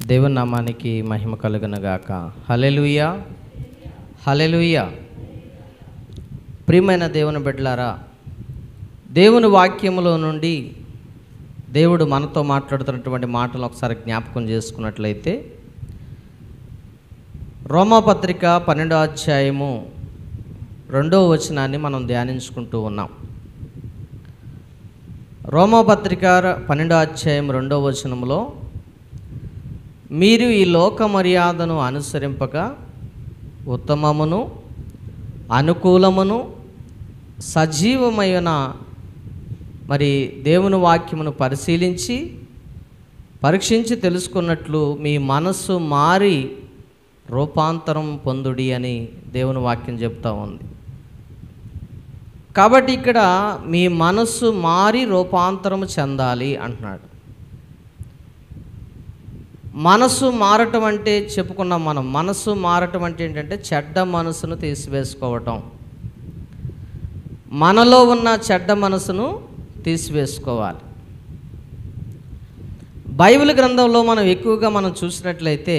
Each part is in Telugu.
దేవుని నామానికి మహిమ కలుగునుగాక. హల్లెలూయా, హల్లెలూయా. ప్రియమైన దేవుని బిడ్డలారా, దేవుని వాక్యములో నుండి దేవుడు మనతో మాట్లాడుతున్నటువంటి మాటలు ఒకసారి జ్ఞాపకం చేసుకున్నట్లయితే, రోమాపత్రిక 12వ అధ్యాయము 2వ వచనాన్ని మనం ధ్యానించుకుంటూ ఉన్నాం. రోమాపత్రిక 12వ అధ్యాయం 2వ వచనంలో, మీరు ఈ లోక మర్యాదను అనుసరింపక ఉత్తమమును అనుకూలమును సజీవమైన దేవుని వాక్యమును పరీక్షించి తెలుసుకున్నట్లు మీ మనస్సు మారి రూపాంతరం పొందుడి అని దేవుని వాక్యం చెప్తా ఉంది. కాబట్టి ఇక్కడ మీ మనస్సు మారి రూపాంతరం చెందాలి అంటున్నాడు. మనస్సు మారటం అంటే చెప్పుకున్నాం మనం. మనస్సు మారటం అంటే ఏంటంటే చెడ్డ మనసును తీసివేసుకోవటం. మనలో ఉన్న చెడ్డ మనసును తీసివేసుకోవాలి. బైబిల్ గ్రంథంలో మనం ఎక్కువగా చూసినట్లయితే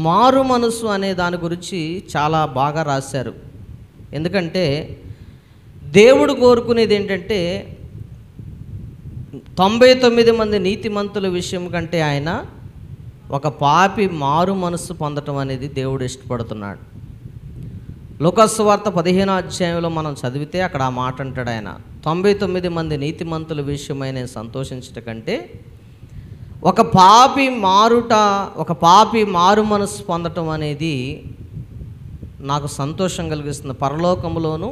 మారు మనసు అనే దాని గురించి చాలా బాగా రాశారు. ఎందుకంటే దేవుడు కోరుకునేది ఏంటంటే 99 మంది నీతిమంతుల విషయం కంటే ఆయన ఒక పాపి మారు మనసు పొందటం అనేది దేవుడు ఇష్టపడుతున్నాడు. లూకాసు సువార్త 15వ అధ్యాయంలో మనం చదివితే అక్కడ ఆ మాట అంటాడు ఆయన, 99 మంది నీతిమంతుల విషయమై నేను సంతోషించట కంటే ఒక పాపి మారు మనసు పొందటం అనేది నాకు సంతోషం కలిగిస్తుంది. పరలోకములోను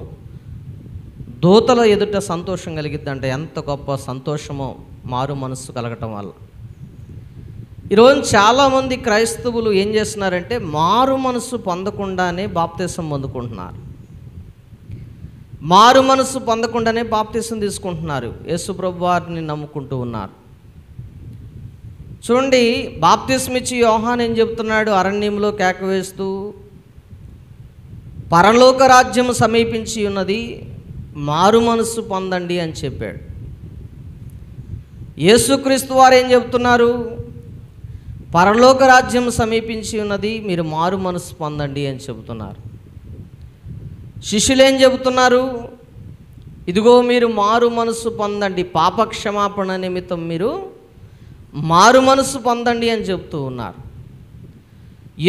దూతల ఎదుట సంతోషం కలిగిద్ది. అంటే ఎంత గొప్ప సంతోషమో మారు మనస్సు కలగటం వల్ల. ఈరోజు చాలామంది క్రైస్తవులు ఏం చేస్తున్నారంటే మారు మనసు పొందకుండానే బాప్తిసం పొందుకుంటున్నారు. మారు మనసు పొందకుండానే బాప్తిసం తీసుకుంటున్నారు. యేసు ప్రభు వారిని నమ్ముకుంటూ ఉన్నారు. చూడండి, బాప్తిసం ఇచ్చి యోహాను ఏం చెప్తున్నాడు? అరణ్యంలో కేక వేస్తూ, పరలోక రాజ్యం సమీపించి ఉన్నది, మారు మనసు పొందండి అని చెప్పాడు. యేసుక్రీస్తు వారు ఏం చెప్తున్నారు? పరలోక రాజ్యం సమీపించి ఉన్నది, మీరు మారు మనసు పొందండి అని చెబుతున్నారు. శిష్యులు ఏం చెబుతున్నారు? ఇదిగో మీరు మారు మనసు పొందండి, పాపక్షమాపణ నిమిత్తం మీరు మారు మనసు పొందండి అని చెబుతూ ఉన్నారు.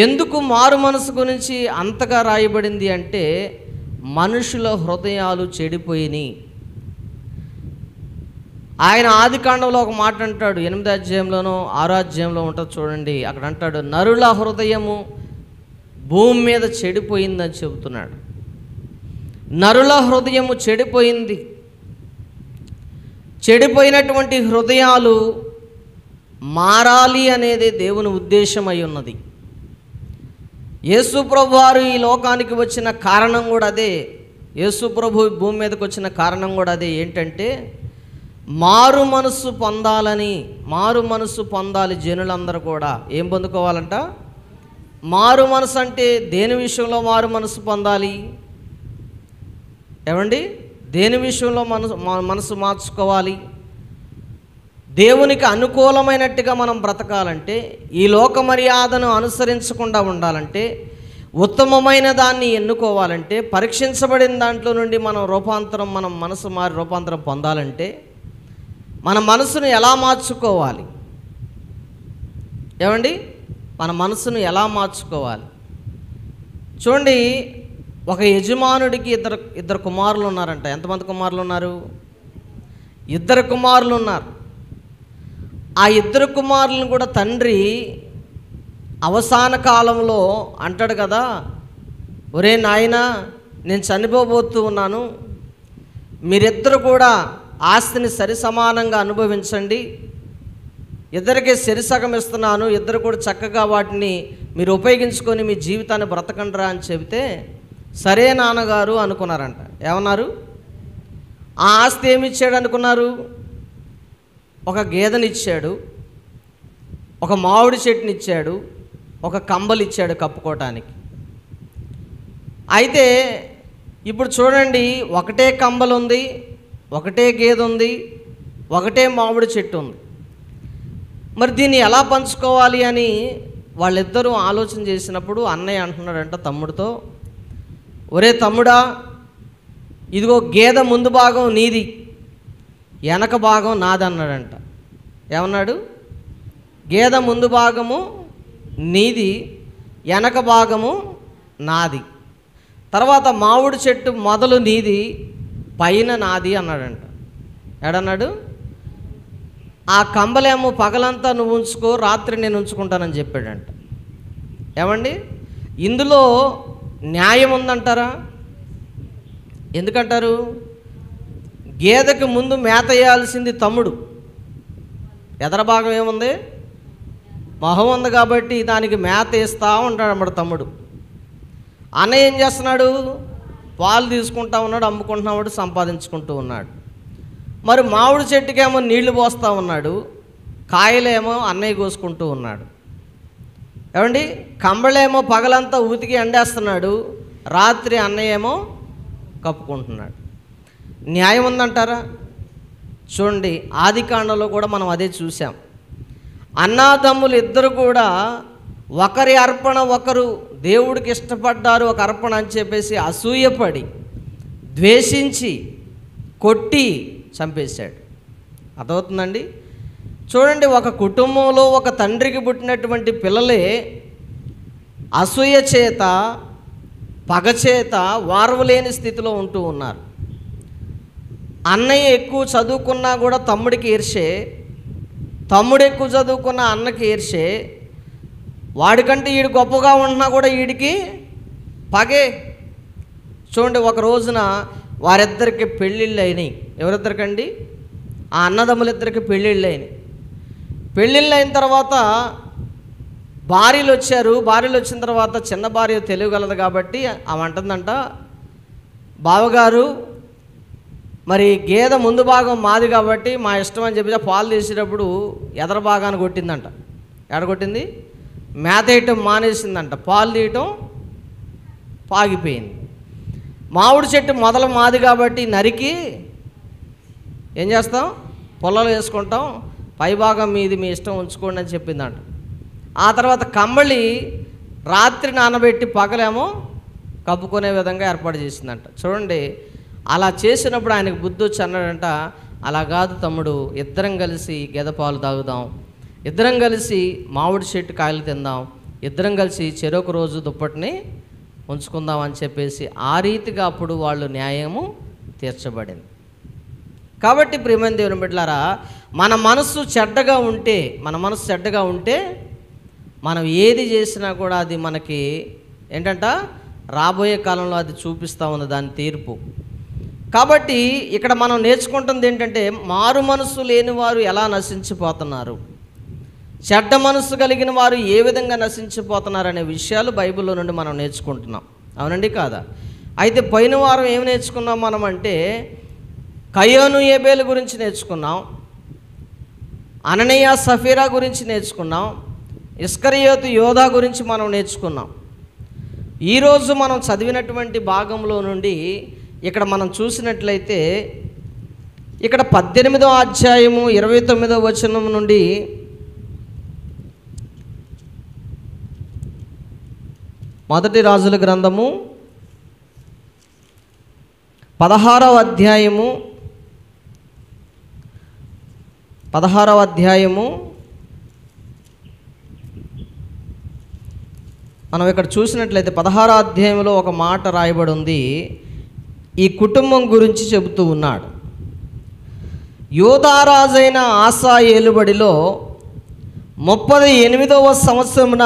ఎందుకు మారు మనసు గురించి అంతగా రాయబడింది అంటే మనుషుల హృదయాలు చెడిపోయినాయి. ఆయన ఆదికాండంలో ఒక మాట అంటాడు, 8వ అధ్యాయంలోనో 6వ అధ్యాయంలో ఉంటుంది చూడండి. అక్కడ అంటాడు, నరుల హృదయము భూమి మీద చెడిపోయిందని చెబుతున్నాడు. నరుల హృదయము చెడిపోయింది. చెడిపోయినటువంటి హృదయాలు మారాలి అనేది దేవుని ఉద్దేశం అయి ఉన్నది. యేసు ప్రభు వారు ఈ లోకానికి వచ్చిన కారణం కూడా అదే. యేసు ప్రభు భూమి మీదకి వచ్చిన కారణం కూడా అదే. ఏంటంటే మారు మనసు పొందాలని, మారు మనసు పొందాలి. జనులందరూ కూడా ఏం పొందుకోవాలంట? మారు మనసు. అంటే దేని విషయంలో మారు మనసు పొందాలి? ఏమండి, దేని విషయంలో మనసు మార్చుకోవాలి? దేవునికి అనుకూలమైనట్టుగా మనం బ్రతకాలంటే, ఈ లోక మర్యాదను అనుసరించకుండా ఉండాలంటే, ఉత్తమమైన దాన్ని ఎన్నుకోవాలంటే, పరీక్షించబడిన దాంట్లో నుండి మనం మనసు మారి రూపాంతరం పొందాలంటే మన మనసును ఎలా మార్చుకోవాలి? ఏమండి, మన మనసును ఎలా మార్చుకోవాలి? చూడండి, ఒక యజమానుడికి ఇద్దరు కుమారులు ఉన్నారంట. ఎంతమంది కుమారులు ఉన్నారు? 2 కుమారులు ఉన్నారు. ఆ 2 కుమారులను కూడా తండ్రి అవసాన కాలంలో అంటాడు కదా, ఒరే నాయనా, నేను చనిపోబోతూ ఉన్నాను, మీరిద్దరు కూడా ఆస్తిని సరి సమానంగా అనుభవించండి, ఇద్దరికే సరిసగం ఇస్తున్నాను, ఇద్దరు కూడా చక్కగా వాటిని మీరు ఉపయోగించుకొని మీ జీవితాన్ని బ్రతకండిరా అని చెబితే, సరే నాన్నగారు అనుకున్నారంట. ఏమన్నారు? ఆ ఆస్తి ఏమి ఇచ్చాడు అనుకున్నారు? ఒక గేదెనిచ్చాడు, ఒక మామిడి చెట్టునిచ్చాడు, ఒక కంబలు ఇచ్చాడు కప్పుకోవటానికి. అయితే ఇప్పుడు చూడండి, ఒకటే కంబలు ఉంది, ఒకటే గేదె ఉంది, ఒకటే మామిడి చెట్టు ఉంది. మరి దీన్ని ఎలా పంచుకోవాలి అని వాళ్ళిద్దరూ ఆలోచన చేసినప్పుడు అన్నయ్య అంటున్నాడంట తమ్ముడితో, ఒరే తమ్ముడా, ఇదిగో గేదె ముందు భాగం నీది, వెనక భాగం నాది అన్నాడంట. ఏమన్నాడు? గేదె ముందు భాగము నీది, వెనక భాగము నాది. తర్వాత మామిడి చెట్టు మొదలు నీది, పైన నాది అన్నాడంట. ఏడన్నాడు? ఆ కంబలేమో పగలంతా నువ్వు ఉంచుకో, రాత్రి నేను ఉంచుకుంటానని చెప్పాడంట. ఏమండి, ఇందులో న్యాయం ఉందంటారా? ఎందుకంటారు? గేదెకి ముందు మేత వేయాల్సింది తమ్ముడు, ఎదర భాగం ఏముంది? మొహం ఉంది కాబట్టి దానికి మేత వేస్తూ ఉంటాడు అన్నమాట తమ్ముడు. అన్నయ్య ఏం చేస్తున్నాడు? పాలు తీసుకుంటా ఉన్నాడు, అమ్ముకుంటున్నాడు, సంపాదించుకుంటూ ఉన్నాడు. మరి మామిడి చెట్టుకేమో నీళ్లు పోస్తూ ఉన్నాడు, కాయలేమో అన్నయ్య కోసుకుంటూ ఉన్నాడు. ఏమండి, కంబళేమో పగలంతా ఉతికి ఎండేస్తున్నాడు, రాత్రి అన్నయ్య ఏమో కప్పుకుంటున్నాడు. న్యాయం ఉందంటారా? చూడండి, ఆదికాండంలో కూడా మనం అదే చూసాం. అన్నాదమ్ములు ఇద్దరు కూడా ఒకరి అర్పణ ఒకరు దేవుడికి ఇష్టపడ్డారు, ఒక అర్పణ అని చెప్పేసి అసూయపడి ద్వేషించి కొట్టి చంపేశాడు. అర్థమవుతుందండి? చూడండి, ఒక కుటుంబంలో ఒక తండ్రికి పుట్టినటువంటి పిల్లలే అసూయ చేత పగ చేత వారవలేని స్థితిలో ఉంటూ ఉన్నారు. అన్నయ్య ఎక్కువ చదువుకున్నా కూడా తమ్ముడికి ఈర్షే, తమ్ముడు ఎక్కువ చదువుకున్న అన్నకి ఈర్షే, వాడికంటే వీడు గొప్పగా ఉంటున్నా కూడా వీడికి పగే. చూడండి, ఒక రోజున వారిద్దరికి పెళ్ళిళ్ళు అయినాయి. ఎవరిద్దరికండి? ఆ అన్నదమ్ములిద్దరికి పెళ్ళిళ్ళు అయినాయి. పెళ్ళిళ్ళు అయిన తర్వాత భార్యలు వచ్చారు. భార్యలు వచ్చిన తర్వాత చిన్న భార్య తెలియగలదు కాబట్టి ఆమె అంటుందంట, బావగారు మరి గేదె ముందు భాగం మాది కాబట్టి మా ఇష్టం అని చెప్పి పాలు తీసేటప్పుడు ఎదర భాగాన్ని కొట్టిందంట. ఎక్కడ కొట్టింది? మేత వేయటం మానేసిందంట, పాలు తీయటం పాగిపోయింది. మామిడి చెట్టు మొదలు మాది కాబట్టి నరికి ఏం చేస్తాం? పొలాలు వేసుకుంటాం, పైభాగం మీది, మీ ఇష్టం ఉంచుకోండి అని చెప్పిందంట. ఆ తర్వాత కంబళి రాత్రి నానబెట్టి పగలేమో కప్పుకునే విధంగా ఏర్పాటు చేసిందంట. చూడండి, అలా చేసినప్పుడు ఆయనకు బుద్ధి వచ్చి అన్నాడంట, అలా కాదు తమ్ముడు, ఇద్దరం కలిసి గెద పాలు తాగుదాం, ఇద్దరం కలిసి మామిడి చెట్టు కాయలు తిందాం, ఇద్దరం కలిసి చెరొక రోజు దుప్పటిని ఉంచుకుందాం అని చెప్పేసి ఆ రీతిగా అప్పుడు వాళ్ళు న్యాయము తీర్చబడింది. కాబట్టి ప్రియమైన దేవుని బిడ్డలారా, మన మనస్సు చెడ్డగా ఉంటే మనం ఏది చేసినా కూడా అది మనకి ఏంటంట రాబోయే కాలంలో అది చూపిస్తూ ఉంది దాని తీర్పు. కాబట్టి ఇక్కడ మనం నేర్చుకుంటుంది ఏంటంటే, మారు మనస్సు లేని వారు ఎలా నశించిపోతున్నారు, చెడ్డ మనస్సు కలిగిన వారు ఏ విధంగా నశించిపోతున్నారు అనే విషయాలు బైబిల్లో నుండి మనం నేర్చుకుంటున్నాం. అవునండి కాదా? అయితే పోయిన వారం ఏమి నేర్చుకున్నాం మనం అంటే, కయోను ఏబేలు గురించి నేర్చుకున్నాం, అననీయ సఫీరా గురించి నేర్చుకున్నాం, ఇస్కరియోతు యోధా గురించి మనం నేర్చుకున్నాం. ఈరోజు మనం చదివినటువంటి భాగంలో నుండి ఇక్కడ మనం చూసినట్లయితే, ఇక్కడ 18వ అధ్యాయము 29వ వచనం నుండి మొదటి రాజుల గ్రంథము 16వ అధ్యాయము మనం ఇక్కడ చూసినట్లయితే 16వ అధ్యాయంలో ఒక మాట రాయబడి ఉంది. ఈ కుటుంబం గురించి చెబుతూ ఉన్నాడు. యోధారాజైన ఆసా ఏలుబడిలో 38వ సంవత్సరమున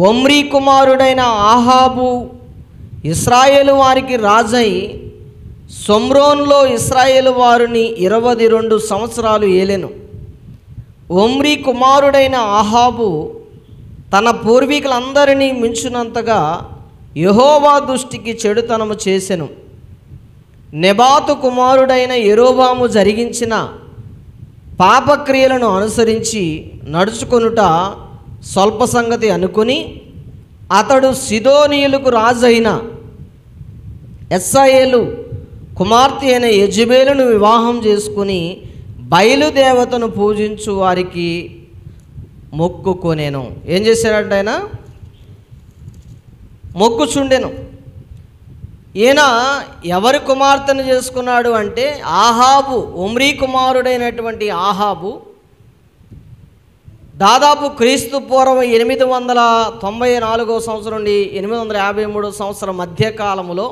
ఒమ్రీ కుమారుడైన ఆహాబు ఇశ్రాయేలు వారికి రాజై సొమ్రోన్లో ఇశ్రాయేలు వారిని 22 సంవత్సరాలు ఏలెను. ఒమ్రీ కుమారుడైన ఆహాబు తన పూర్వీకులందరినీ మించినంతగా యెహోవా దృష్టికి చెడుతనము చేసెను. నెబాతు కుమారుడైన యెరోబాము జరిగించిన పాపక్రియలను అనుసరించి నడుచుకొనుట స్వల్ప సంగతి అనుకుని అతడు సిదోనీయులకు రాజైన ఎస్రాయేలు కుమార్తె అయిన యెజబేలును వివాహం చేసుకుని బయలుదేవతను పూజించు వారికి మొక్కుకొనేను. ఏం చేశాడంటే ఆయన మొక్కుచుండెను. ఈయన ఎవరి కుమార్తెను చేసుకున్నాడు అంటే ఆహాబు, ఒమ్రీ కుమారుడైనటువంటి ఆహాబు దాదాపు క్రీస్తు పూర్వం 894 సంవత్సరం నుండి 853 సంవత్సరం మధ్యకాలములో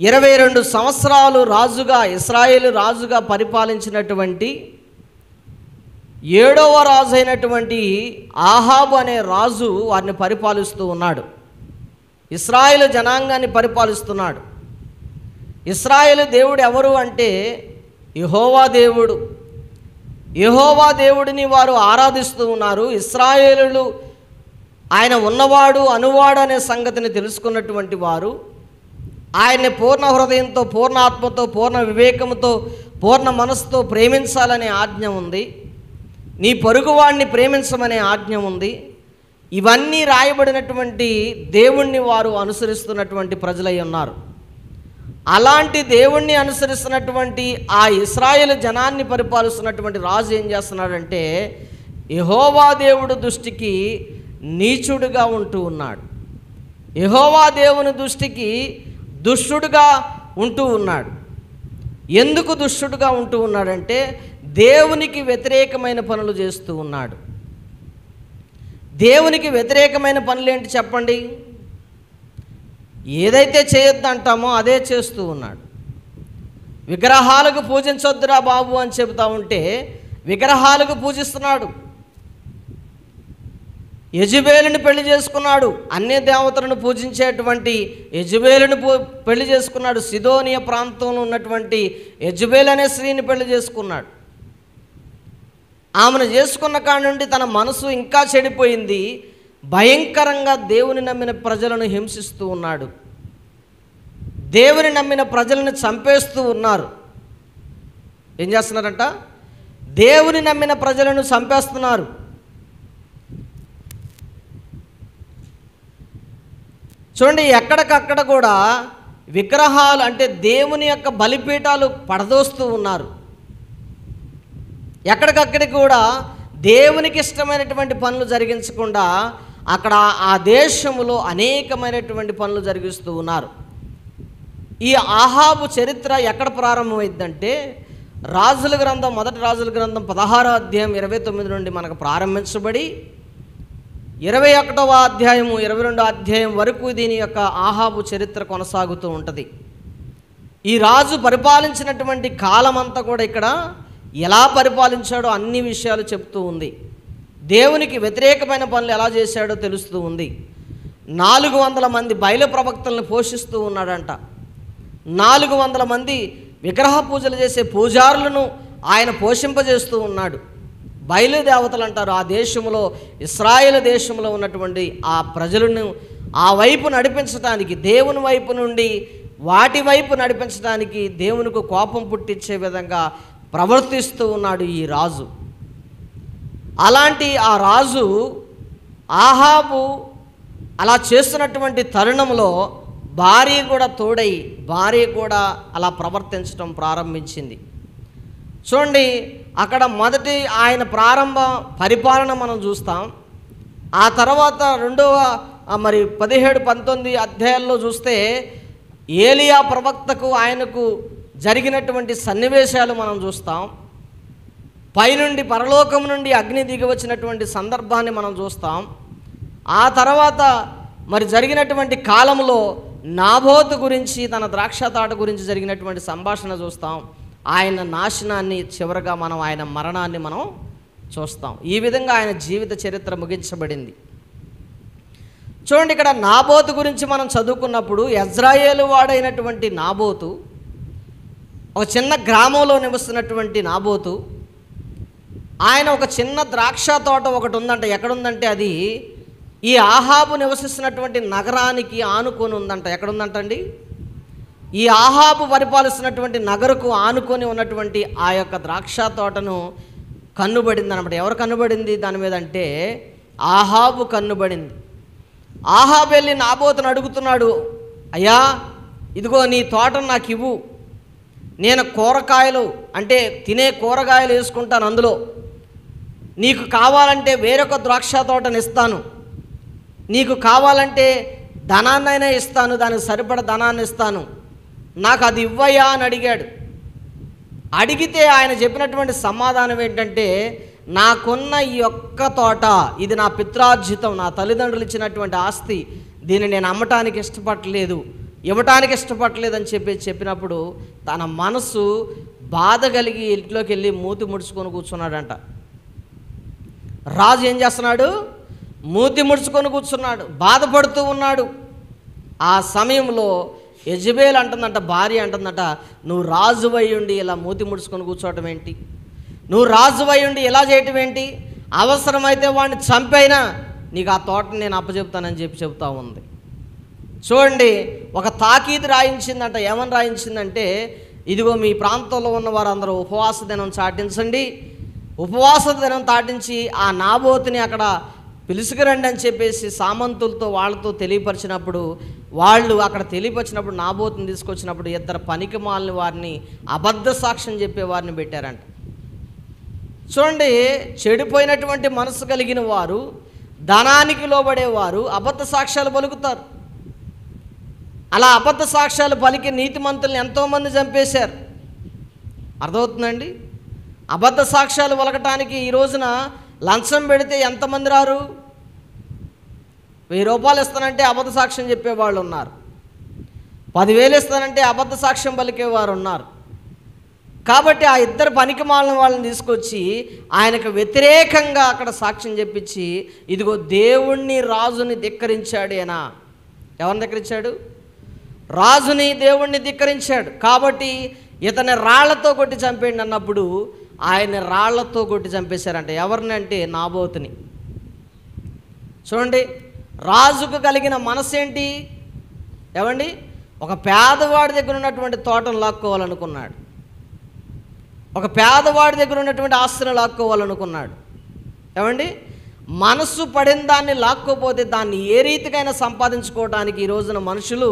22 సంవత్సరాలు రాజుగా, ఇశ్రాయేలు రాజుగా పరిపాలించినటువంటి 7వ రాజు అయినటువంటి ఆహాబు అనే రాజు వారిని పరిపాలిస్తూ ఉన్నాడు. ఇశ్రాయేలు జనాంగాన్ని పరిపాలిస్తున్నాడు. ఇశ్రాయేలు దేవుడు ఎవరు అంటే యెహోవా దేవుడు. యెహోవా దేవుడిని వారు ఆరాధిస్తూ ఉన్నారు. ఇశ్రాయేలులు ఆయన ఉన్నవాడు, అనువాడు అనే సంగతిని తెలుసుకున్నటువంటి వారు ఆయన్ని పూర్ణ హృదయంతో, పూర్ణ ఆత్మతో, పూర్ణ వివేకంతో, పూర్ణ మనసుతో ప్రేమించాలనే ఆజ్ఞ ఉంది. నీ పొరుగువాడిని ప్రేమించమనే ఆజ్ఞ ఉంది. ఇవన్నీ రాయబడినటువంటి దేవుణ్ణి వారు అనుసరిస్తున్నటువంటి ప్రజలై ఉన్నారు. అలాంటి దేవుణ్ణి అనుసరిస్తున్నటువంటి ఆ ఇశ్రాయేలు జనాన్ని పరిపాలిస్తున్నటువంటి రాజు ఏం చేస్తున్నాడంటే యెహోవా దేవుడు దృష్టికి నీచుడుగా ఉంటూ ఉన్నాడు. యెహోవా దేవుని దృష్టికి దుష్టుడుగా ఉంటూ ఉన్నాడు. ఎందుకు దుష్టుడుగా ఉంటూ ఉన్నాడంటే దేవునికి వ్యతిరేకమైన పనులు చేస్తూ ఉన్నాడు. దేవునికి వ్యతిరేకమైన పనులు ఏంటి చెప్పండి? ఏదైతే చేయొద్దు అంటామో అదే చేస్తూ ఉన్నాడు. విగ్రహాలకు పూజించొద్దురా బాబు అని చెబుతా ఉంటే విగ్రహాలకు పూజిస్తున్నాడు. యెజబేలుని పెళ్లి చేసుకున్నాడు. అన్య దేవతలను పూజించేటువంటి యెజబేలుని పెళ్లి చేసుకున్నాడు. సిదోనియా ప్రాంతంలో ఉన్నటువంటి యెజబేలు అనే స్త్రీని పెళ్లి చేసుకున్నాడు. ఆమెను చేసుకున్న కాడి నుండి తన మనసు ఇంకా చెడిపోయింది. భయంకరంగా దేవుని నమ్మిన ప్రజలను హింసిస్తూ ఉన్నాడు. దేవుని నమ్మిన ప్రజలను చంపేస్తూ ఉన్నారు. ఏం చేస్తున్నారంట? దేవుని నమ్మిన ప్రజలను చంపేస్తున్నారు. చూడండి, ఎక్కడికక్కడ కూడా విగ్రహాలు అంటే దేవుని యొక్క బలిపీఠాలు పడదోస్తూ ఉన్నారు. ఎక్కడికక్కడికి కూడా దేవునికి ఇష్టమైనటువంటి పనులు జరిగించకుండా అక్కడ ఆ దేశంలో అనేకమైనటువంటి పనులు జరిగిస్తూ ఉన్నారు. ఈ ఆహాబు చరిత్ర ఎక్కడ ప్రారంభమైందంటే రాజుల గ్రంథం, మొదటి రాజుల గ్రంథం 16వ అధ్యాయం 29 నుండి మనకు ప్రారంభించబడి 21వ అధ్యాయము 22వ అధ్యాయం వరకు దీని యొక్క ఆహాబు చరిత్ర కొనసాగుతూ ఉంటుంది. ఈ రాజు పరిపాలించినటువంటి కాలం అంతా కూడా ఇక్కడ ఎలా పరిపాలించాడో అన్ని విషయాలు చెప్తూ ఉంది. దేవునికి వ్యతిరేకమైన పనులు ఎలా చేశాడో తెలుస్తూ ఉంది. 400 మంది బయలు ప్రవక్తలను పోషిస్తూ ఉన్నాడంట. 400 మంది విగ్రహ పూజలు చేసే పూజారులను ఆయన పోషింపజేస్తూ ఉన్నాడు. బయలుదేవతలు అంటారు. ఆ దేశంలో, ఇశ్రాయేలు దేశంలో ఉన్నటువంటి ఆ ప్రజలను ఆ వైపు నడిపించడానికి, దేవుని వైపు నుండి వాటి వైపు నడిపించడానికి దేవునికి కోపం పుట్టించే విధంగా ప్రవర్తిస్తూ ఉన్నాడు ఈ రాజు. అలాంటి ఆ రాజు ఆహాబు అలా చేస్తున్నటువంటి తరుణంలో భార్య కూడా తోడై, భార్య కూడా అలా ప్రవర్తించడం ప్రారంభించింది. చూడండి, అక్కడ మొదటి ఆయన ప్రారంభ పరిపాలన మనం చూస్తాం. ఆ తర్వాత రెండవ 17-19 అధ్యాయాల్లో చూస్తే ఏలియా ప్రవక్తకు ఆయనకు జరిగినటువంటి సన్నివేశాలు మనం చూస్తాం. పైనుండి పరలోకం నుండి అగ్ని దిగి వచ్చినటువంటి సందర్భాన్ని మనం చూస్తాం. ఆ తర్వాత జరిగినటువంటి కాలంలో నాబోతు గురించి, తన ద్రాక్ష తోట గురించి జరిగినటువంటి సంభాషణ చూస్తాం. ఆయన నాశనాన్ని, చివరగా మనం ఆయన మరణాన్ని మనం చూస్తాం. ఈ విధంగా ఆయన జీవిత చరిత్ర ముగించబడింది. చూడండి, ఇక్కడ నాబోతు గురించి మనం చదువుకున్నప్పుడు యెజ్రాయేలు వాడైనటువంటి నాబోతు, ఒక చిన్న గ్రామంలో నివసిస్తున్నటువంటి నాబోతు, ఆయన ఒక చిన్న ద్రాక్ష తోట ఒకటి ఉందంట. ఎక్కడుందంటే అది ఈ ఆహాబు నివసిస్తున్నటువంటి నగరానికి ఆనుకొని ఉందంట. ఎక్కడుందంటండి? ఈ ఆహాబు పరిపాలిస్తున్నటువంటి నగరకు ఆనుకొని ఉన్నటువంటి ఆ యొక్క ద్రాక్ష తోటను కన్నుబడింది అనమాట. ఎవరు కన్నుబడింది దాని మీద అంటే ఆహాబు కన్నుబడింది. ఆహాబు వెళ్ళి నాబోతును అడుగుతున్నాడు, అయ్యా ఇదిగో నీ తోటను నాకు ఇవ్వు, నేను కూరగాయలు అంటే తినే కూరగాయలు వేసుకుంటాను, అందులో నీకు కావాలంటే వేరొక ద్రాక్ష తోటని ఇస్తాను, నీకు కావాలంటే ధనాన్నైనా ఇస్తాను, దానికి సరిపడ ధనాన్ని ఇస్తాను, నాకు అది ఇవ్వయా అని అడిగాడు. అడిగితే ఆయన చెప్పినటువంటి సమాధానం ఏంటంటే, నాకున్న ఈ ఒక్క తోట ఇది నా పిత్రార్జితం, నా తల్లిదండ్రులు ఇచ్చినటువంటి ఆస్తి, దీన్ని నేను అమ్మటానికి ఇష్టపడలేదు, ఇవ్వటానికి ఇష్టపడలేదు అని చెప్పినప్పుడు తన మనసు బాధ కలిగి ఇంట్లోకి వెళ్ళి మూతి ముడుచుకొని కూర్చున్నాడంట. రాజు ఏం చేస్తున్నాడు? మూతి ముడుచుకొని కూర్చున్నాడు, బాధపడుతూ ఉన్నాడు. ఆ సమయంలో యెజబెల్ అంటుందంట, భార్య అంటుందంట, నువ్వు రాజు అయ్యుండి ఇలా మూతి ముడుచుకొని కూర్చోవటం ఏంటి? నువ్వు రాజు అయ్యుండి ఇలా చేయటం ఏంటి? అవసరమైతే వాడిని చంపైనా నీకు ఆ తోటని నేను అప్పచెప్తానని చెప్తా ఉంది. చూడండి, ఒక తాకీదు రాయించిందంట. ఏమని రాయించిందంటే, ఇదిగో మీ ప్రాంతంలో ఉన్న వారందరూ ఉపవాస దినం చాటించండి, ఉపవాస దినం చాటించి ఆ నాబోతుని అక్కడ పిలుసుకురండి అని చెప్పేసి సామంతులతో వాళ్ళతో తెలియపరిచినప్పుడు, వాళ్ళు అక్కడ తెలియపరిచినప్పుడు నాబోతుని తీసుకొచ్చినప్పుడు ఇద్దరు పనికిమాలిన వారిని, అబద్ధ సాక్ష్యం చెప్పే వారిని పెట్టారంట. చూడండి, చెడిపోయినటువంటి మనసు కలిగిన వారు, ధనానికి లోబడేవారు అబద్ధ సాక్ష్యాలు పలుకుతారు. అలా అబద్ధ సాక్ష్యాలు పలికి నీతిమంతుల్ని ఎంతోమంది చంపేశారు. అర్థమవుతుందండి? అబద్ధ సాక్ష్యాలు పలకటానికి ఈ రోజున లంచం పెడితే ఎంతమంది రారు? 1000 రూపాయలు ఇస్తానంటే అబద్ధ సాక్ష్యం చెప్పేవాళ్ళు ఉన్నారు, 10,000 ఇస్తానంటే అబద్ధ సాక్ష్యం పలికేవారు ఉన్నారు. కాబట్టి ఆ ఇద్దరు పనికిమాలిన వాళ్ళని తీసుకొచ్చి ఆయనకు వ్యతిరేకంగా అక్కడ సాక్ష్యం చెప్పించి, ఇదిగో దేవుణ్ణి రాజుని ధిక్కరించాడు. ఆయన ఎవరిని ధిక్కరించాడు? రాజుని, దేవుణ్ణి ధిక్కరించాడు. కాబట్టి ఇతని రాళ్లతో కొట్టి చంపేయండి అన్నప్పుడు ఆయన రాళ్లతో కొట్టి చంపేశారంట. ఎవరిని అంటే నాబోతుని. చూడండి, రాజుకు కలిగిన మనసు ఏంటి? ఏమండి, ఒక పేదవాడి దగ్గర ఉన్నటువంటి తోటను లాక్కోవాలనుకున్నాడు, ఒక పేదవాడి దగ్గర ఉన్నటువంటి ఆస్తిని లాక్కోవాలనుకున్నాడు. ఏమండి, మనసు పడిన దాన్ని లాక్కోపోతే దాన్ని ఏ రీతికైనా సంపాదించుకోవడానికి ఈ రోజున మనుషులు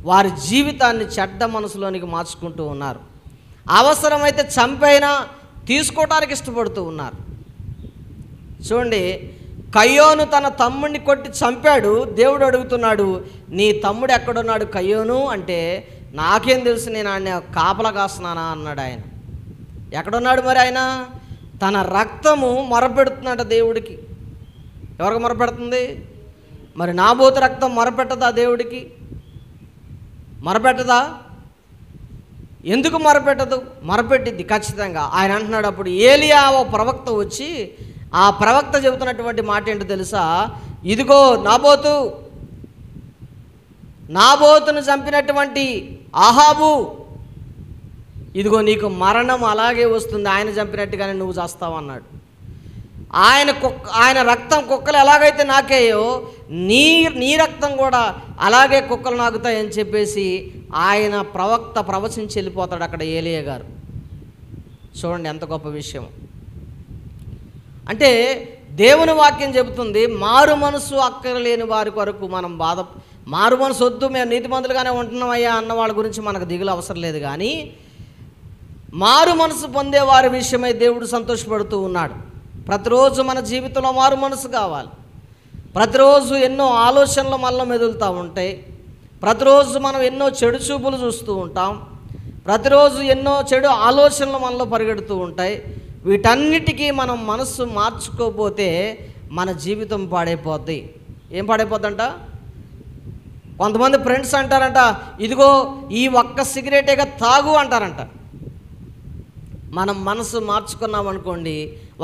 వారి జీవితాన్ని చెడ్డ మనసులోనికి మార్చుకుంటూ ఉన్నారు. అవసరమైతే చంపైనా తీసుకోవడానికి ఇష్టపడుతూ ఉన్నారు. చూడండి, కయ్యోను తన తమ్ముడిని కొట్టి చంపాడు. దేవుడు అడుగుతున్నాడు, నీ తమ్ముడు ఎక్కడున్నాడు కయ్యోను అంటే, నాకేం తెలుసు, నేను ఆయన కాపలా కాస్తున్నానా అన్నాడు. ఆయన ఎక్కడున్నాడు మరి? ఆయన తన రక్తము మొరపెడుతున్నాడు దేవుడికి. ఎవరికి మొరపెడుతుంది? మరి నాబోతు రక్తం మొరపెట్టదా దేవుడికి? మొరపెట్టదా? ఎందుకు మొరపెట్టదు? మొరపెట్టిద్ది ఖచ్చితంగా. ఆయన అంటున్నాడు, అప్పుడు ఏలియా ఓ ప్రవక్త వచ్చి, ఆ ప్రవక్త చెబుతున్నటువంటి మాట ఏంటో తెలుసా? ఇదిగో నాబోతును చంపినటువంటి అహాబు, ఇదిగో నీకు మరణం అలాగే వస్తుంది, ఆయన చంపినట్టుగానే నువ్వు చేస్తావు అన్నాడు. ఆయన రక్తం కుక్కలు ఎలాగైతే నాకేయో నీ రక్తం కూడా అలాగే కుక్కలు నాకుతాయని చెప్పేసి ఆయన ప్రవక్త ప్రవచించి వెళ్ళిపోతాడు అక్కడ ఏలియా గారు. చూడండి ఎంత గొప్ప విషయం. అంటే దేవుని వాక్యం చెబుతుంది, మారు మనసు అక్కరలేని వారి కొరకు మనం మారు మనసు వద్దు, మేము నీతిమంతులుగానే ఉంటున్నామయ్యా అన్న వాళ్ళ గురించి మనకు దిగులు అవసరం లేదు. కానీ మారు మనసు పొందే వారి విషయమై దేవుడు సంతోషపడుతూ ఉన్నాడు. ప్రతిరోజు మన జీవితంలో మారు మనసు కావాలి. ప్రతిరోజు ఎన్నో ఆలోచనలు మనలో మెదులుతూ ఉంటాయి. ప్రతిరోజు మనం ఎన్నో చెడు చూపులు చూస్తూ ఉంటాం. ప్రతిరోజు ఎన్నో చెడు ఆలోచనలు మనలో పరిగెడుతూ ఉంటాయి. వీటన్నిటికీ మనం మనస్సు మార్చుకోకపోతే మన జీవితం పాడైపోద్ది. ఏం పాడైపోద్దంట? కొంతమంది ఫ్రెండ్స్ అంటారంట, ఇదిగో ఈ ఒక్క సిగరెటేగా తాగు అంటారంట. మనం మనసు మార్చుకున్నామనుకోండి,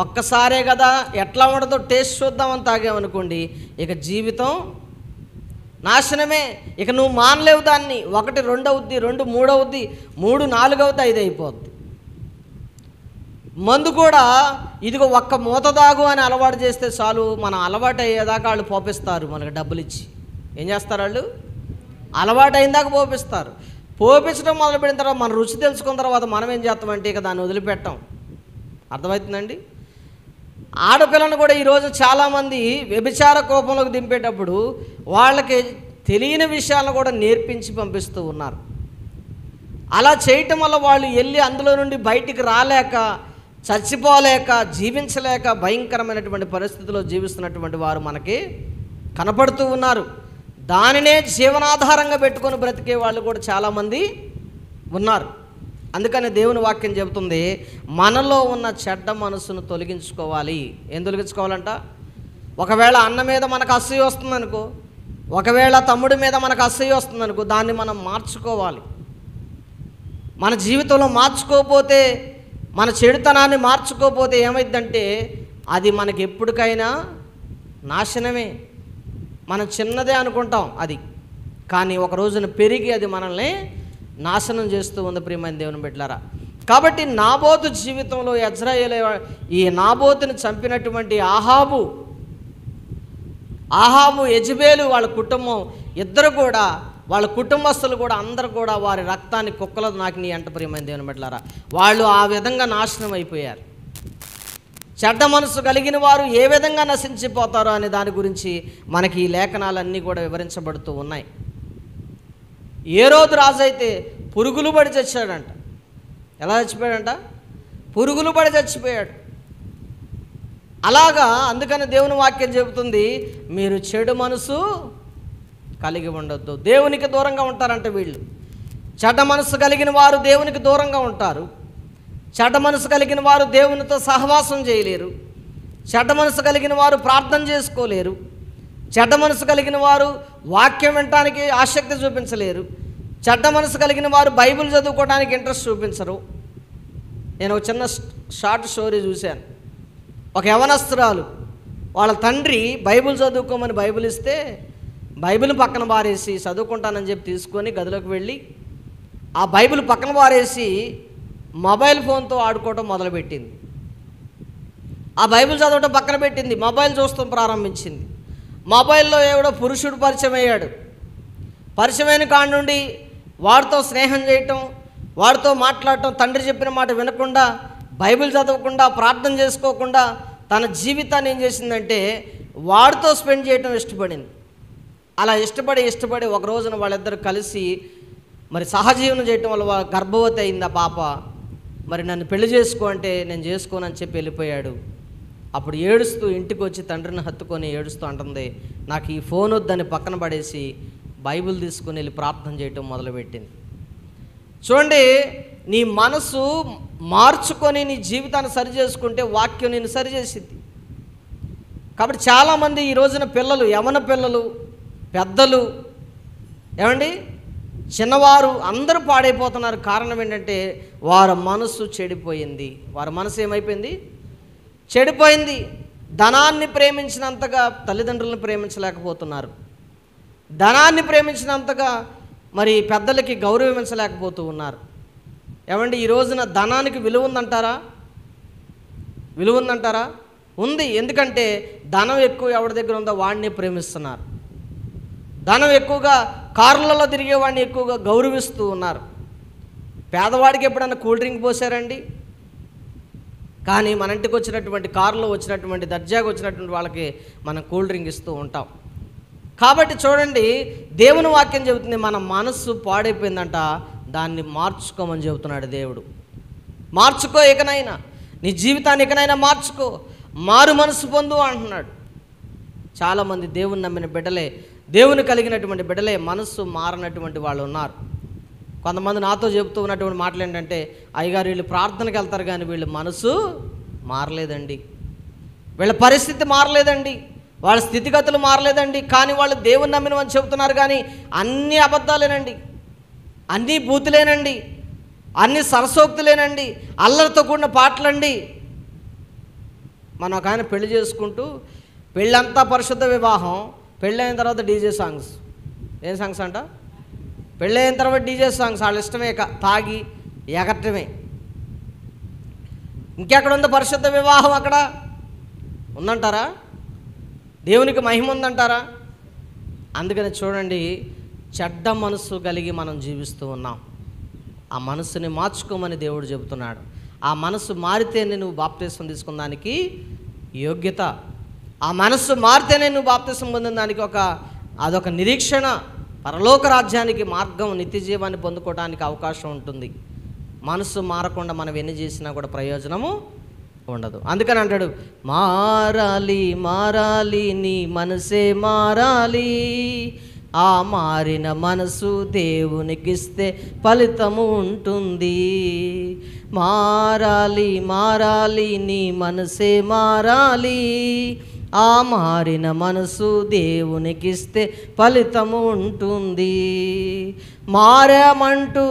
ఒక్కసారే కదా ఎట్లా ఉండదో టేస్ట్ చూద్దామని తాగామనుకోండి, ఇక జీవితం నాశనమే. ఇక నువ్వు మానలేవు దాన్ని. 1 2 అవుద్ది, 2 3 అవుద్ది, 3 4 అవుద్ది, 5 అయిపోద్ది. మందు కూడా ఇదిగో ఒక్క మూత తాగు అని అలవాటు చేస్తే చాలు, మనం అలవాటు అయ్యేదాకా వాళ్ళు పోపిస్తారు మనకు డబ్బులు ఇచ్చి. ఏం చేస్తారు వాళ్ళు? అలవాటు అయిన పోపిస్తారు. పోపించడం మొదలుపెట్టిన తర్వాత మన రుచి తెలుసుకున్న తర్వాత మనం ఏం చేస్తామంటే ఇక దాన్ని వదిలిపెట్టాం. అర్థమవుతుందండి? ఆడపిల్లను కూడా ఈరోజు చాలామంది వ్యభిచార కోపంలోకి దింపేటప్పుడు వాళ్ళకి తెలియని విషయాలను కూడా నేర్పించి పంపిస్తూ ఉన్నారు. అలా చేయటం వల్ల వాళ్ళు వెళ్ళి అందులో నుండి బయటికి రాలేక చచ్చిపోలేక, జీవించలేక భయంకరమైనటువంటి పరిస్థితిలో జీవిస్తున్నటువంటి వారు మనకి కనపడుతూ ఉన్నారు. దానినే జీవనాధారంగా పెట్టుకొని బ్రతికే వాళ్ళు కూడా చాలామంది ఉన్నారు. అందుకని దేవుని వాక్యం చెబుతుంది, మనలో ఉన్న చెడ్డ మనసును తొలగించుకోవాలి. ఏం తొలగించుకోవాలంట? ఒకవేళ అన్న మీద మనకు అసూయ వస్తుందనుకో, ఒకవేళ తమ్ముడి మీద మనకు అసూయ వస్తుందనుకో, దాన్ని మనం మార్చుకోవాలి. మన జీవితంలో మార్చుకోకపోతే, మన చెడుతనాన్ని మార్చుకోకపోతే ఏమైందంటే అది మనకి ఎప్పటికైనా నాశనమే. మనం చిన్నదే అనుకుంటాం అది, కానీ ఒక రోజున పెరిగి అది మనల్ని నాశనం చేస్తూ ఉంది ప్రియమైన దేవుని బిడ్డలారా. కాబట్టి నాబోతు జీవితంలో యెజ్రెయేలు, ఈ నాబోతుని చంపినటువంటి ఆహాబు యెజెబెలు వాళ్ళ కుటుంబం ఇద్దరు కూడా, వాళ్ళ కుటుంబస్తులు కూడా అందరూ కూడా వారి రక్తాన్ని కుక్కలు నాకిని అంట ప్రియమైన దేవుని బిడ్డలారా. వాళ్ళు ఆ విధంగా నాశనం అయిపోయారు. చెడ్డ మనసు కలిగిన వారు ఏ విధంగా నశించిపోతారో అనే దాని గురించి మనకి ఈ లేఖనాలన్నీ కూడా వివరించబడుతూ ఉన్నాయి. హేరోదు రాజు అయితే పురుగులు పడి చచ్చాడంట. ఎలా చచ్చిపోయాడంట? పురుగులు పడి చచ్చిపోయాడు. అలాగా అందుకని దేవుని వాక్యం చెబుతుంది, మీరు చెడు మనసు కలిగి ఉండొద్దు. దేవునికి దూరంగా ఉంటారంట వీళ్ళు. చెడ్డ మనసు కలిగిన వారు దేవునికి దూరంగా ఉంటారు. చెడ్డ మనసు కలిగిన వారు దేవునితో సహవాసం చేయలేరు. చెడ్డ మనసు కలిగిన వారు ప్రార్థన చేసుకోలేరు. చెడ్డ మనసు కలిగిన వారు వాక్యం వినటానికి ఆసక్తి చూపించలేరు. చెడ్డ మనసు కలిగిన వారు బైబిల్ చదువుకోవడానికి ఇంట్రెస్ట్ చూపించరు. నేను ఒక చిన్న షార్ట్ స్టోరీ చూశాను. ఒక యవనస్తురాలు వాళ్ళ తండ్రి బైబిల్ చదువుకోమని బైబిల్ ఇస్తే బైబిల్ పక్కన పారేసి చదువుకుంటానని చెప్పి తీసుకొని గదిలోకి వెళ్ళి ఆ బైబిల్ పక్కన పారేసి మొబైల్ ఫోన్తో ఆడుకోవటం మొదలుపెట్టింది. ఆ బైబిల్ చదవటం పక్కన పెట్టింది, మొబైల్ చూస్తాం ప్రారంభించింది. మొబైల్లో ఎవడో పురుషుడు పరిచయం అయ్యాడు. పరిచయమైన కాడి నుండి వాడితో స్నేహం చేయటం, వాడితో మాట్లాడటం, తండ్రి చెప్పిన మాట వినకుండా, బైబిల్ చదవకుండా, ప్రార్థన చేసుకోకుండా తన జీవితాన్ని ఏం చేసిందంటే వాడితో స్పెండ్ చేయటం ఇష్టపడింది. అలా ఇష్టపడి ఒక రోజున వాళ్ళిద్దరు కలిసి మరి సహజీవనం చేయటం వల్ల గర్భవతి అయింది ఆ పాప. మరి నన్ను పెళ్లి చేసుకో అంటే నేను చేసుకోనని చెప్పి వెళ్ళిపోయాడు. అప్పుడు ఏడుస్తూ ఇంటికి వచ్చి తండ్రిని హత్తుకొని ఏడుస్తూ అంటుంది, నాకు ఈ ఫోన్ వద్దని పక్కన పడేసి బైబిల్ తీసుకుని వెళ్ళి ప్రార్థన చేయటం మొదలుపెట్టింది. చూడండి, నీ మనసు మార్చుకొని నీ జీవితాన్ని సరి చేసుకుంటే వాక్యం నేను సరిచేసిద్ది. కాబట్టి చాలామంది ఈ రోజున పిల్లలు, యవన పిల్లలు, పెద్దలు, ఏమండి చిన్నవారు అందరూ పాడైపోతున్నారు. కారణం ఏంటంటే వారి మనసు చెడిపోయింది. వారి మనసు ఏమైపోయింది? చెడిపోయింది. ధనాన్ని ప్రేమించినంతగా తల్లిదండ్రులను ప్రేమించలేకపోతున్నారు. ధనాన్ని ప్రేమించినంతగా మరి పెద్దలకి గౌరవించలేకపోతూ ఉన్నారు. ఏమండి ఈ రోజున ధనానికి విలువ ఉందంటారా? విలువ ఉందంటారా? ఉంది. ఎందుకంటే ధనం ఎక్కువ ఎవరి దగ్గర ఉందో వాడిని ప్రేమిస్తున్నారు. ధనం ఎక్కువగా కార్లలో తిరిగే వాడిని ఎక్కువగా గౌరవిస్తూ ఉన్నారు. పేదవాడికి ఎప్పుడన్నా కూల్ డ్రింక్ పోసారండి? కానీ మన ఇంటికి వచ్చినటువంటి కారులో వచ్చినటువంటి దర్జాగా వచ్చినటువంటి వాళ్ళకి మనం కూల్ డ్రింక్ ఇస్తూ ఉంటాం. కాబట్టి చూడండి, దేవుని వాక్యం చెబుతుంది మన మనస్సు పాడైపోయిందంట, దాన్ని మార్చుకోమని చెబుతున్నాడు దేవుడు. మార్చుకో, ఇకనైనా నీ జీవితాన్ని ఇకనైనా మార్చుకో, మారు మనసు పొందు అంటున్నాడు. చాలామంది దేవుని నమ్మిన బిడ్డలే, దేవుని కలిగినటువంటి బిడ్డలే మనస్సు మారనటువంటి వాళ్ళు ఉన్నారు. కొంతమంది నాతో చెబుతూ ఉన్నటువంటి మాటలు ఏంటంటే, అయ్యగారు వీళ్ళు ప్రార్థనకి వెళ్తారు కానీ వీళ్ళు మనసు మారలేదండి, వీళ్ళ పరిస్థితి మారలేదండి, వాళ్ళ స్థితిగతులు మారలేదండి, కానీ వాళ్ళు దేవుని నమ్మినమని చెబుతున్నారు కానీ అన్నీ అబద్ధాలేనండి, అన్నీ బూతులేనండి, అన్నీ సరసోక్తులేనండి, అల్లరితో కూడిన పాటలండి. మనం ఒక ఆయన పెళ్లి చేసుకుంటూ పెళ్ళంతా పరిశుద్ధ వివాహం, పెళ్ళైన తర్వాత డీజే సాంగ్స్. ఏం సాంగ్స్ అంట? పెళ్ళైన తర్వాత డీజే సాంగ్స్. వాళ్ళ ఇష్టమే, తాగి ఎగట్టమే. ఇంకెక్కడ ఉందో పరిశుద్ధ వివాహం? అక్కడ ఉందంటారా? దేవునికి మహిమ ఉందంటారా? అందుకని చూడండి, చెడ్డ మనసు కలిగి మనం జీవిస్తూ ఉన్నాం. ఆ మనసుని మార్చుకోమని దేవుడు చెబుతున్నాడు. ఆ మనసు మారితేనే నువ్వు బాప్తిసం తీసుకున్నదానికి యోగ్యత. ఆ మనస్సు మారితేనే నువ్వు బాప్తిసం పొందిన దానికి అదొక నిరీక్షణ, పరలోక రాజ్యానికి మార్గం, నిత్య జీవాన్ని పొందుకోవడానికి అవకాశం ఉంటుంది. మనసు మారకుండా మనం ఎన్ని చేసినా కూడా ప్రయోజనము ఉండదు. అందుకని అంటాడు, మారాలి మారాలి నీ మనసే మారాలి, ఆ మారిన మనసు దేవునికిస్తే ఫలితము ఉంటుంది. మారాలి మారాలి నీ మనసే మారాలి, ఆ మారిన మనసు దేవునికిస్తే ఫలితము ఉంటుంది. మారామంటూ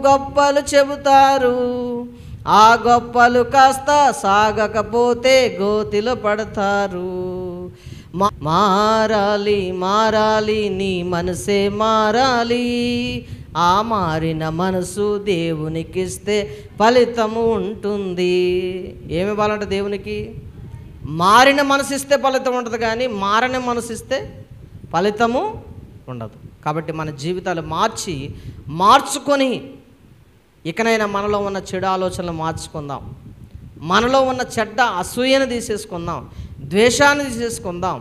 గొప్పలు చెబుతారు, ఆ గొప్పలు కాస్త సాగకపోతే గోతిలో పడతారు. మారాలి మారాలి నీ మనసే మారాలి, ఆ మారిన మనసు దేవునికిస్తే ఫలితము ఉంటుంది. ఏమి ఇవ్వాలంటే దేవునికి? మారిన మనసు ఇస్తే ఫలితం ఉంటుంది, కానీ మారని మనసు ఇస్తే ఫలితము ఉండదు. కాబట్టి మన జీవితాలు మార్చుకొని ఇకనైనా మనలో ఉన్న చెడు ఆలోచనలు మార్చుకుందాం, మనలో ఉన్న చెడ్డ అసూయను తీసేసుకుందాం, ద్వేషాన్ని తీసేసుకుందాం,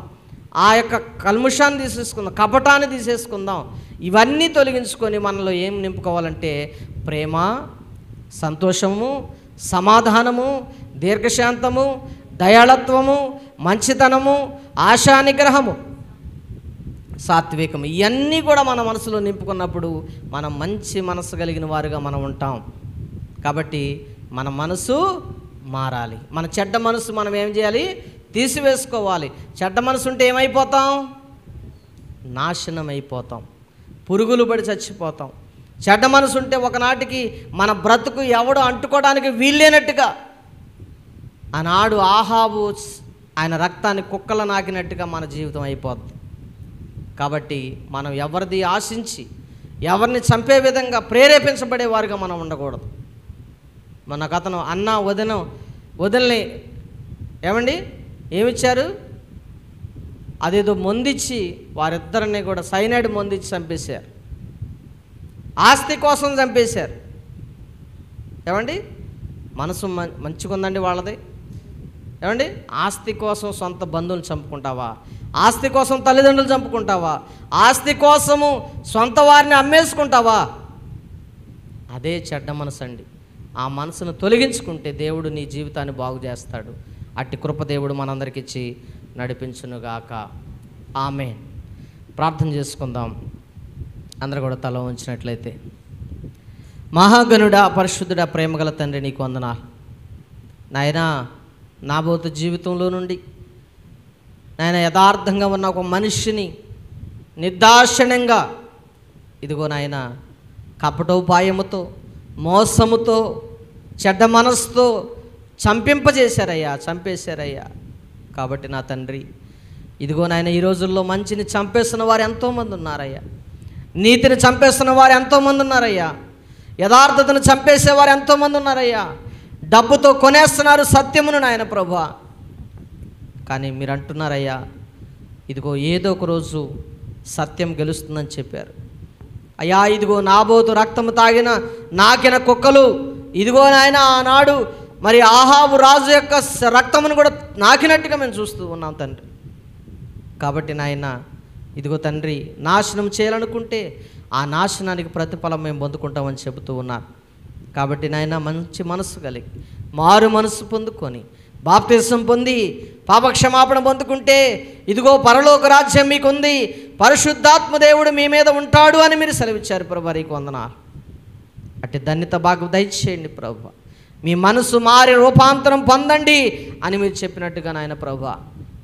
ఆ యొక్క కల్ముషాన్ని తీసేసుకుందాం, కపటాన్ని తీసేసుకుందాం. ఇవన్నీ తొలగించుకొని మనలో ఏం నింపుకోవాలంటే ప్రేమ, సంతోషము, సమాధానము, దీర్ఘశాంతము, దయాళత్వము, మంచితనము, ఆశానిగ్రహము, సాత్వికము, ఇవన్నీ కూడా మన మనసులో నింపుకున్నప్పుడు మనం మంచి మనసు కలిగిన వారుగా మనం ఉంటాం. కాబట్టి మన మనసు మారాలి. మన చెడ్డ మనసు మనం ఏం చేయాలి? తీసివేసుకోవాలి. చెడ్డ మనసు ఉంటే ఏమైపోతాం? నాశనం అయిపోతాం, పురుగులు పడి చచ్చిపోతాం. చెడ్డ మనసు ఉంటే ఒకనాటికి మన బ్రతుకు ఎవడు అంటుకోవడానికి వీల్లేనట్టుగా, ఆనాడు ఆహాబు ఆయన రక్తాన్ని కుక్కల నాకినట్టుగా మన జీవితం అయిపోద్ది. కాబట్టి మనం ఎవరిది ఆశించి ఎవరిని చంపే విధంగా ప్రేరేపించబడేవారుగా మనం ఉండకూడదు. మన అతను అన్న వదిలని ఏమండి ఏమిచ్చారు? అదేదో మందిచ్చి వారిద్దరిని కూడా సైనైడ్ మందిచ్చి చంపేశారు. ఆస్తి కోసం చంపేశారు. ఏమండి మనసు మంచిగుందండి వాళ్ళది. ఏమండి ఆస్తి కోసం సొంత బంధువులు చంపుకుంటావా? ఆస్తి కోసం తల్లిదండ్రులు చంపుకుంటావా? ఆస్తి కోసము సొంత వారిని అమ్మేసుకుంటావా? అదే చెడ్డ మనసు అండి. ఆ మనసును తొలగించుకుంటే దేవుడు నీ జీవితాన్ని బాగు చేస్తాడు. అట్టి కృప దేవుడు మనందరికి ఇచ్చి నడిపించునుగాక. ఆమేన్. ప్రార్థన చేసుకుందాం. అందరూ కూడా తల ఉంచినట్లయితే. మహాగణుడా, పరిశుద్ధుడా, ప్రేమగల తండ్రి, నీకు వందనాలు నాయనా. నాబోతు జీవితంలో నుండి నాయన యథార్థంగా ఉన్న ఒక మనిషిని నిర్దాక్షిణ్యంగా ఇదిగో నాయన కపటోపాయముతో, మోసముతో, చెడ్డ మనసుతో చంపేశారయ్యా. కాబట్టి నా తండ్రి ఇదిగో నాయన ఈ రోజుల్లో మంచిని చంపేస్తున్న వారు ఎంతోమంది ఉన్నారయ్యా. నీతిని చంపేస్తున్న వారు ఎంతోమంది ఉన్నారయ్యా. యథార్థతను చంపేసేవారు ఎంతోమంది ఉన్నారయ్యా. డబ్బుతో కొనేస్తున్నారు సత్యమును నాయన ప్రభువా. కానీ మీరు అంటున్నారయ్యా, ఇదిగో ఏదో ఒక రోజు సత్యం గెలుస్తుందని చెప్పారు అయ్యా. ఇదిగో నాబోతు రక్తము తాగిన నాకిన కుక్కలు ఇదిగో నాయన ఆనాడు మరి ఆహాబు రాజు యొక్క రక్తమును కూడా నాకినట్టుగా మేము చూస్తూ ఉన్నాం తండ్రి. కాబట్టి నాయన ఇదిగో తండ్రి, నాశనం చేయాలనుకుంటే ఆ నాశనానికి ప్రతిఫలం మేము పొందుకుంటామని చెబుతూ ఉన్నారు. కాబట్టి నాయన మంచి మనసు కలిగి మారు మనసు పొందుకొని బాప్తిసం పొంది పాపక్షమాపణ పొందుకుంటే ఇదిగో పరలోక రాజ్యం మీకుంది, పరిశుద్ధాత్మ దేవుడు మీ మీద ఉంటాడు అని మీరు సెలవిచ్చారు ప్రభు. నీకు వందనాలు. అట్టి ధన్యత బాగా దయచేయండి ప్రభు. మీ మనసు మారి రూపాంతరం పొందండి అని మీరు చెప్పినట్టుగా నాయన ప్రభు,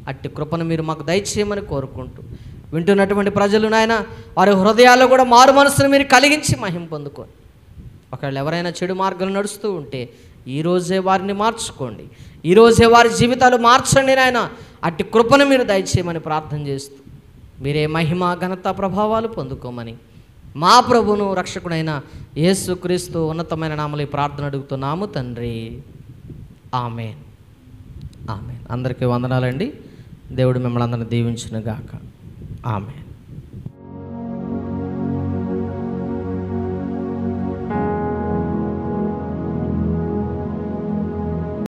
అట్టి కృపను మీరు మాకు దయచేయమని కోరుకుంటూ వింటున్నటువంటి ప్రజలు నాయన వారి హృదయాల్లో కూడా మారు మనసును మీరు కలిగించి మహిమ పొందుకోండి. ఒకవేళ ఎవరైనా చెడు మార్గాలు నడుస్తూ ఉంటే ఈరోజే వారిని మార్చుకోండి, ఈరోజే వారి జీవితాలు మార్చండి నాయన. అట్టి కృపను మీరు దయచేయమని ప్రార్థన చేస్తూ మీరే మహిమ ఘనత ప్రభావాలు పొందుకోమని మా ప్రభువును రక్షకుడైన యేసుక్రీస్తు ఉన్నతమైన నామములో ఈ ప్రార్థన అడుగుతున్నాము తండ్రి. ఆమేన్. ఆమేన్. అందరికీ వందనాలండి. దేవుడు మిమ్మల్ని అందరిని దీవించునుగాక. ఆమేన్.